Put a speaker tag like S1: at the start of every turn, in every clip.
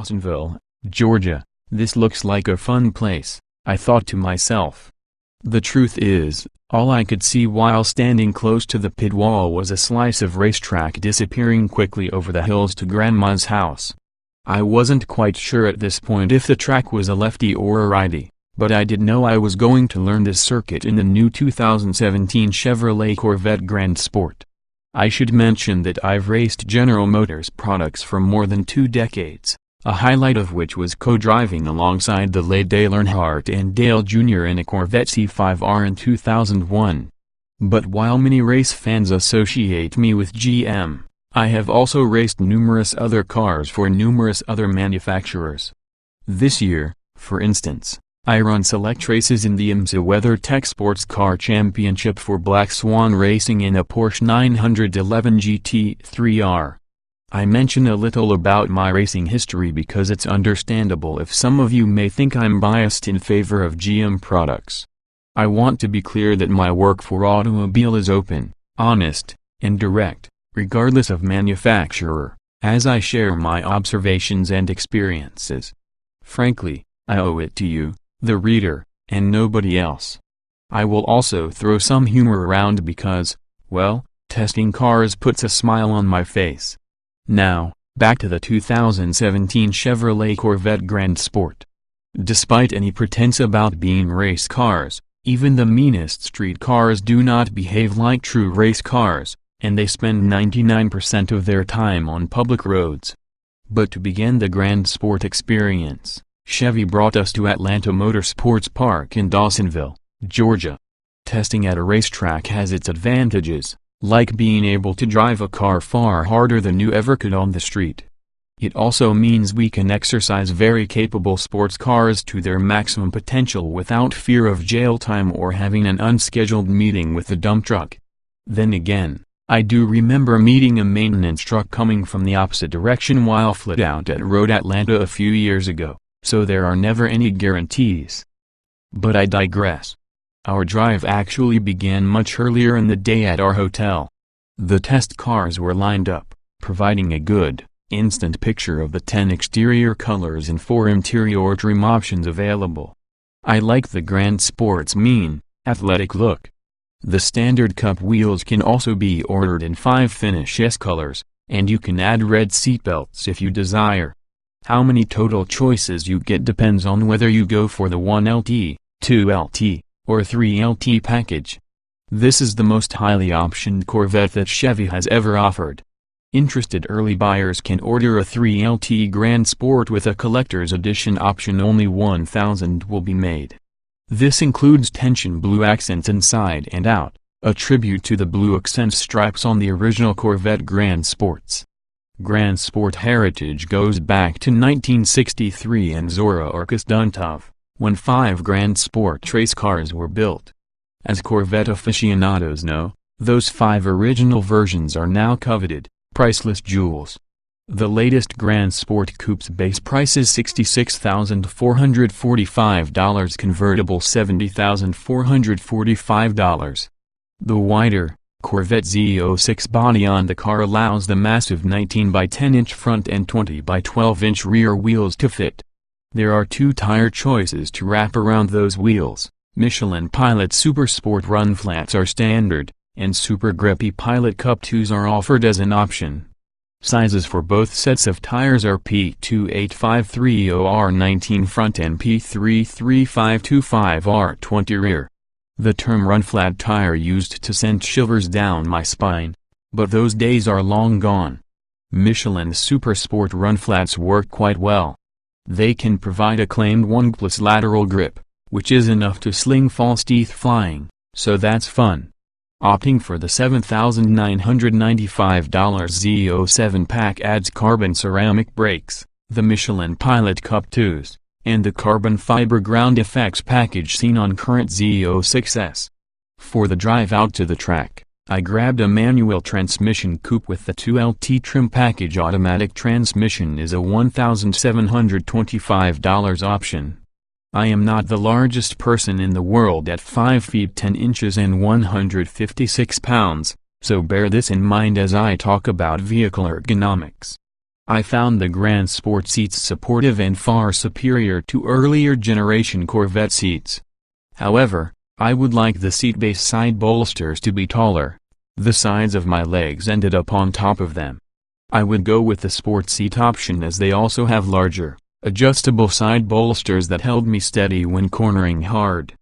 S1: Dawsonville, Georgia. This looks like a fun place, I thought to myself. The truth is, all I could see while standing close to the pit wall was a slice of racetrack disappearing quickly over the hills to Grandma's house. I wasn't quite sure at this point if the track was a lefty or a righty, but I did know I was going to learn this circuit in the new 2017 Chevrolet Corvette Grand Sport. I should mention that I've raced General Motors products for more than 2 decades, a highlight of which was co-driving alongside the late Dale Earnhardt and Dale Jr. in a Corvette C5R in 2001. But while many race fans associate me with GM, I have also raced numerous other cars for numerous other manufacturers. This year, for instance, I run select races in the IMSA WeatherTech Sports Car Championship for Black Swan Racing in a Porsche 911 GT3R. I mention a little about my racing history because it's understandable if some of you may think I'm biased in favor of GM products. I want to be clear that my work for automobile is open, honest, and direct, regardless of manufacturer, as I share my observations and experiences. Frankly, I owe it to you, the reader, and nobody else. I will also throw some humor around because, well, testing cars puts a smile on my face. Now, back to the 2017 Chevrolet Corvette Grand Sport. Despite any pretense about being race cars, even the meanest street cars do not behave like true race cars, and they spend 99% of their time on public roads. But to begin the Grand Sport experience, Chevy brought us to Atlanta Motorsports Park in Dawsonville, Georgia. Testing at a racetrack has its advantages, like being able to drive a car far harder than you ever could on the street. It also means we can exercise very capable sports cars to their maximum potential without fear of jail time or having an unscheduled meeting with the dump truck. Then again, I do remember meeting a maintenance truck coming from the opposite direction while flat out at Road Atlanta a few years ago, so there are never any guarantees. But I digress. Our drive actually began much earlier in the day at our hotel. The test cars were lined up, providing a good, instant picture of the 10 exterior colors and 4 interior trim options available. I like the Grand Sport's mean, athletic look. The standard cup wheels can also be ordered in 5 Finish S colors, and you can add red seatbelts if you desire. How many total choices you get depends on whether you go for the 1LT, 2LT, or 3LT package. This is the most highly optioned Corvette that Chevy has ever offered. Interested early buyers can order a 3LT Grand Sport with a collector's edition option. Only 1,000 will be made. This includes tension blue accents inside and out, a tribute to the blue accent stripes on the original Corvette Grand Sports. Grand Sport heritage goes back to 1963 and Zora Orkus Duntov, when 5 Grand Sport race cars were built. As Corvette aficionados know, those 5 original versions are now coveted, priceless jewels. The latest Grand Sport Coupe's base price is $66,445, convertible $70,445. The wider, Corvette Z06 body on the car allows the massive 19 by 10 inch front and 20 by 12 inch rear wheels to fit. There are 2 tire choices to wrap around those wheels. Michelin Pilot Super Sport Run Flats are standard, and Super Grippy Pilot Cup 2s are offered as an option. Sizes for both sets of tires are P28530R19 front and P33525R20 rear. The term run flat tire used to send shivers down my spine, but those days are long gone. Michelin's Super Sport run flats work quite well. They can provide a claimed 1+ lateral grip, which is enough to sling false teeth flying, so that's fun. Opting for the $7,995 Z07 pack adds carbon ceramic brakes, the Michelin Pilot Cup 2s, and the carbon fiber ground effects package seen on current Z06s. For the drive out to the track, I grabbed a manual transmission coupe with the 2LT trim package. Automatic transmission is a $1,725 option. I am not the largest person in the world at 5 feet 10 inches and 156 pounds, so bear this in mind as I talk about vehicle ergonomics. I found the Grand Sport seats supportive and far superior to earlier generation Corvette seats. However, I would like the seat base side bolsters to be taller. The sides of my legs ended up on top of them. I would go with the sport seat option as they also have larger, adjustable side bolsters that held me steady when cornering hard.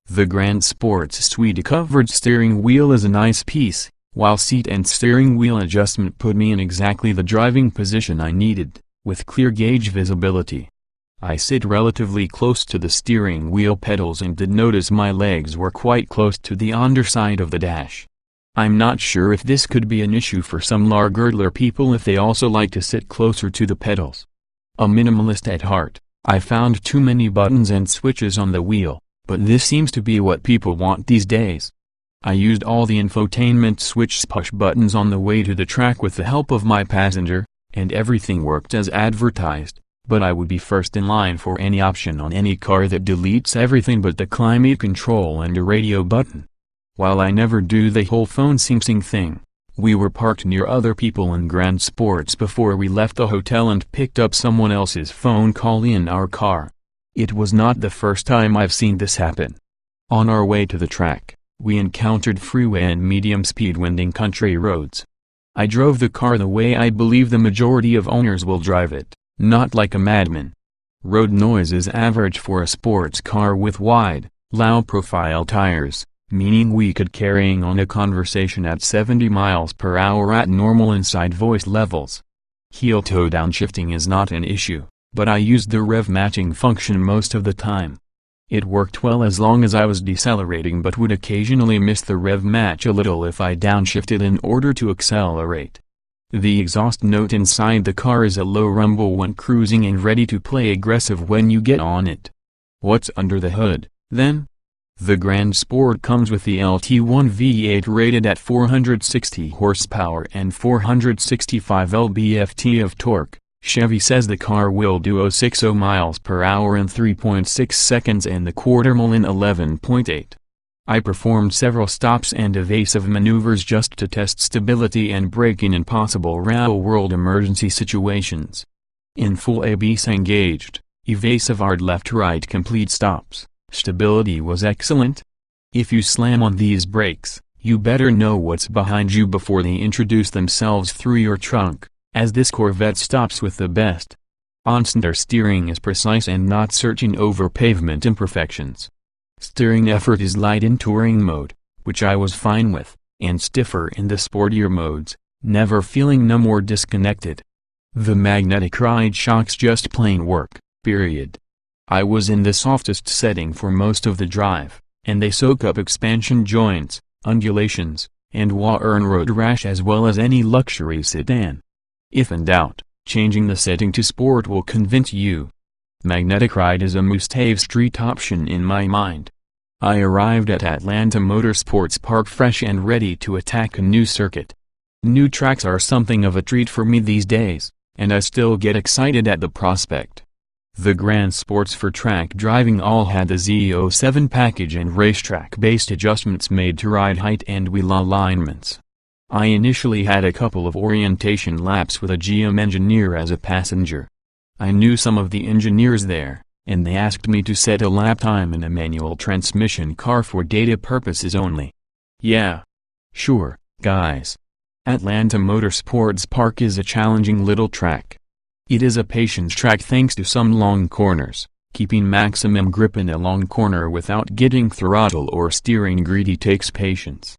S1: The Grand Sport's suite covered steering wheel is a nice piece, while seat and steering wheel adjustment put me in exactly the driving position I needed, with clear gauge visibility. I sit relatively close to the steering wheel pedals and did notice my legs were quite close to the underside of the dash. I'm not sure if this could be an issue for some larger people if they also like to sit closer to the pedals. A minimalist at heart, I found too many buttons and switches on the wheel, but this seems to be what people want these days. I used all the infotainment switch push buttons on the way to the track with the help of my passenger, and everything worked as advertised, but I would be first in line for any option on any car that deletes everything but the climate control and a radio button. While I never do the whole phone syncing thing, we were parked near other people in Grand Sports before we left the hotel and picked up someone else's phone call in our car. It was not the first time I've seen this happen. On our way to the track, we encountered freeway and medium-speed winding country roads. I drove the car the way I believe the majority of owners will drive it, not like a madman. Road noise is average for a sports car with wide, low-profile tires, meaning we could carrying on a conversation at 70 miles per hour at normal inside voice levels. Heel-toe downshifting is not an issue, but I used the rev matching function most of the time. It worked well as long as I was decelerating but would occasionally miss the rev match a little if I downshifted in order to accelerate. The exhaust note inside the car is a low rumble when cruising and ready to play aggressive when you get on it. What's under the hood, then? The Grand Sport comes with the LT1 V8 rated at 460 horsepower and 465 lb-ft of torque. Chevy says the car will do 060 miles per hour in 3.6 seconds and the quarter mile in 11.8. I performed several stops and evasive maneuvers just to test stability and braking in possible real-world emergency situations. In full ABS engaged, evasive hard left-right complete stops. Stability was excellent. If you slam on these brakes, you better know what's behind you before they introduce themselves through your trunk, as this Corvette stops with the best. On-center steering is precise and not searching over pavement imperfections. Steering effort is light in touring mode, which I was fine with, and stiffer in the sportier modes, never feeling numb or disconnected. The magnetic ride shocks just plain work, period. I was in the softest setting for most of the drive, and they soak up expansion joints, undulations, and water and road rash as well as any luxury sedan. If in doubt, changing the setting to sport will convince you. Magnetic ride is a must-have street option in my mind. I arrived at Atlanta Motorsports Park fresh and ready to attack a new circuit. New tracks are something of a treat for me these days, and I still get excited at the prospect. The Grand Sports for track driving all had the Z07 package and racetrack-based adjustments made to ride height and wheel alignments. I initially had a couple of orientation laps with a GM engineer as a passenger. I knew some of the engineers there, and they asked me to set a lap time in a manual transmission car for data purposes only. Yeah. Sure, guys. Atlanta Motorsports Park is a challenging little track. It is a patience track thanks to some long corners. Keeping maximum grip in a long corner without getting throttle or steering greedy takes patience.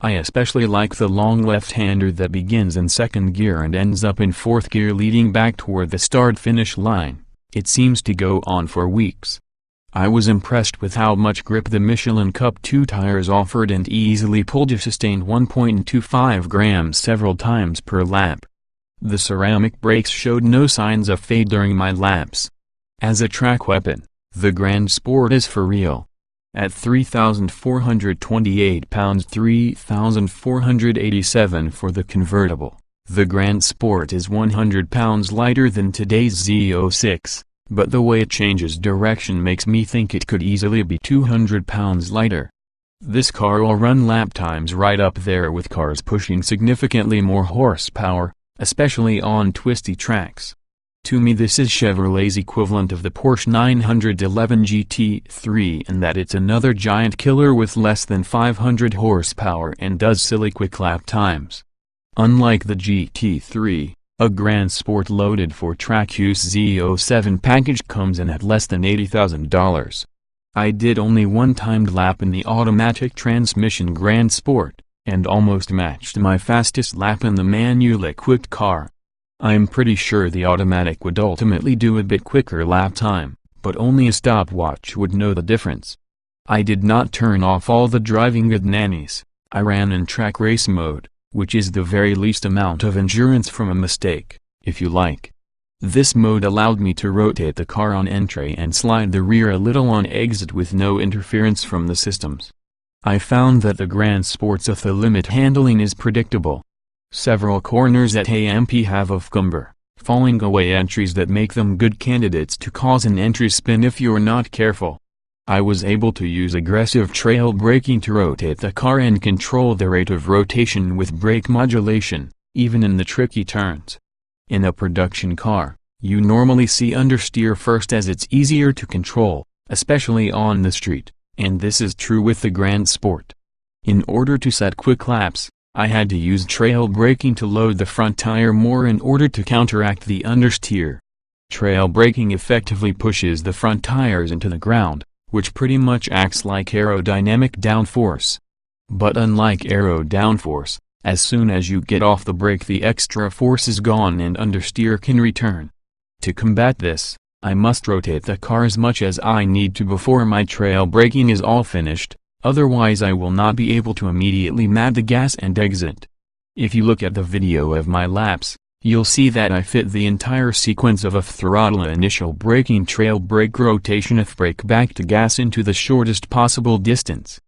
S1: I especially like the long left-hander that begins in second gear and ends up in fourth gear leading back toward the start-finish line. It seems to go on for weeks. I was impressed with how much grip the Michelin Cup 2 tires offered and easily pulled a sustained 1.25 grams several times per lap. The ceramic brakes showed no signs of fade during my laps. As a track weapon, the Grand Sport is for real. At 3,428 pounds 3,487 for the convertible, the Grand Sport is 100 pounds lighter than today's Z06, but the way it changes direction makes me think it could easily be 200 pounds lighter. This car will run lap times right up there with cars pushing significantly more horsepower, especially on twisty tracks. To me this is Chevrolet's equivalent of the Porsche 911 GT3 in that it's another giant killer with less than 500 horsepower and does silly quick lap times. Unlike the GT3, a Grand Sport loaded for track use Z07 package comes in at less than $80,000. I did only one timed lap in the automatic transmission Grand Sport, and almost matched my fastest lap in the manual equipped car. I'm pretty sure the automatic would ultimately do a bit quicker lap time, but only a stopwatch would know the difference. I did not turn off all the driving good nannies. I ran in track race mode, which is the very least amount of insurance from a mistake, if you like. This mode allowed me to rotate the car on entry and slide the rear a little on exit with no interference from the systems. I found that the Grand Sport's off-the-limit handling is predictable. Several corners at AMP have off-camber, falling away entries that make them good candidates to cause an entry spin if you're not careful. I was able to use aggressive trail braking to rotate the car and control the rate of rotation with brake modulation, even in the tricky turns. In a production car, you normally see understeer first as it's easier to control, especially on the street, and this is true with the Grand Sport. In order to set quick laps, I had to use trail braking to load the front tire more in order to counteract the understeer. Trail braking effectively pushes the front tires into the ground, which pretty much acts like aerodynamic downforce. But unlike aero downforce, as soon as you get off the brake the extra force is gone and understeer can return. To combat this, I must rotate the car as much as I need to before my trail braking is all finished, otherwise I will not be able to immediately mat the gas and exit. If you look at the video of my laps, you'll see that I fit the entire sequence of off-throttle initial braking trail brake rotation off-brake back to gas into the shortest possible distance.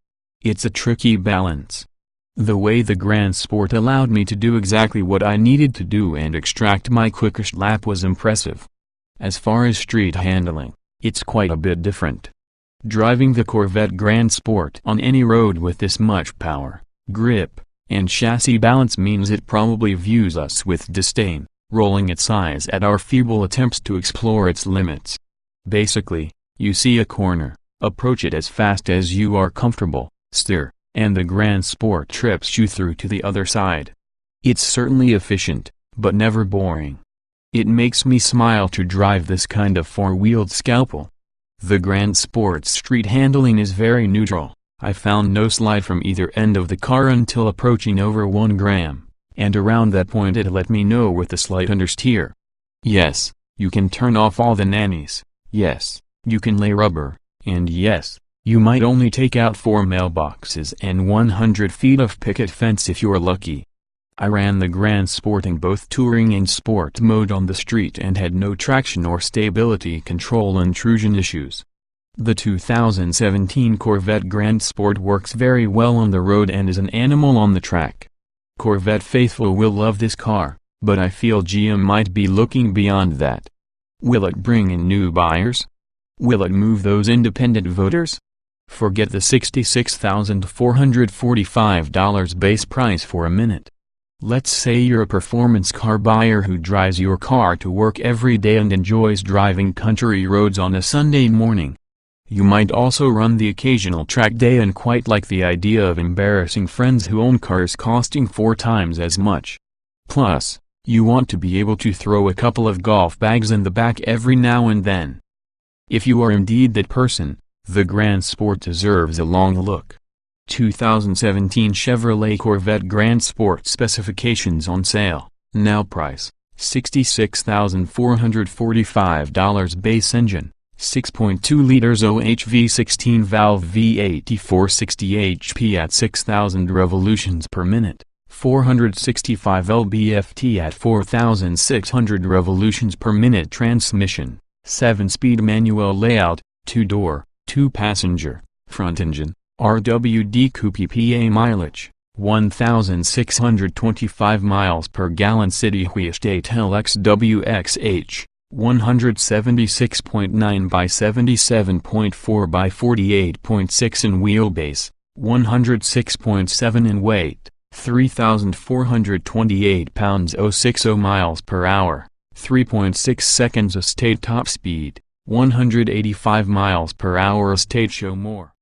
S1: It's a tricky balance. The way the Grand Sport allowed me to do exactly what I needed to do and extract my quickest lap was impressive. As far as street handling, it's quite a bit different. Driving the Corvette Grand Sport on any road with this much power, grip, and chassis balance means it probably views us with disdain, rolling its eyes at our feeble attempts to explore its limits. Basically, you see a corner, approach it as fast as you are comfortable, steer, and the Grand Sport trips you through to the other side. It's certainly efficient, but never boring. It makes me smile to drive this kind of four-wheeled scalpel. The Grand Sport's street handling is very neutral. I found no slide from either end of the car until approaching over 1 gram, and around that point it let me know with a slight understeer. Yes, you can turn off all the nannies, yes, you can lay rubber, and yes, you might only take out 4 mailboxes and 100 feet of picket fence if you're lucky. I ran the Grand Sport in both touring and sport mode on the street and had no traction or stability control intrusion issues. The 2017 Corvette Grand Sport works very well on the road and is an animal on the track. Corvette faithful will love this car, but I feel GM might be looking beyond that. Will it bring in new buyers? Will it move those independent voters? Forget the $66,445 base price for a minute. Let's say you're a performance car buyer who drives your car to work every day and enjoys driving country roads on a Sunday morning. You might also run the occasional track day and quite like the idea of embarrassing friends who own cars costing 4 times as much. Plus, you want to be able to throw a couple of golf bags in the back every now and then. If you are indeed that person, the Grand Sport deserves a long look. 2017 Chevrolet Corvette Grand Sport specifications on sale, now price, $66,445 base engine, 6.2 liters OHV 16 valve V8 460 HP at 6,000 revolutions per minute, 465 lb-ft at 4,600 revolutions per minute transmission, 7-speed manual layout, 2-door, 2-passenger, front engine. RWD Coupe PA mileage, 1,625 miles per gallon. City State LXWXH, 176.9 by 77.4 by 48.6 in wheelbase, 106.7 in weight, 3,428 pounds 060 miles per hour, 3.6 seconds estate top speed, 185 miles per hour estate show more.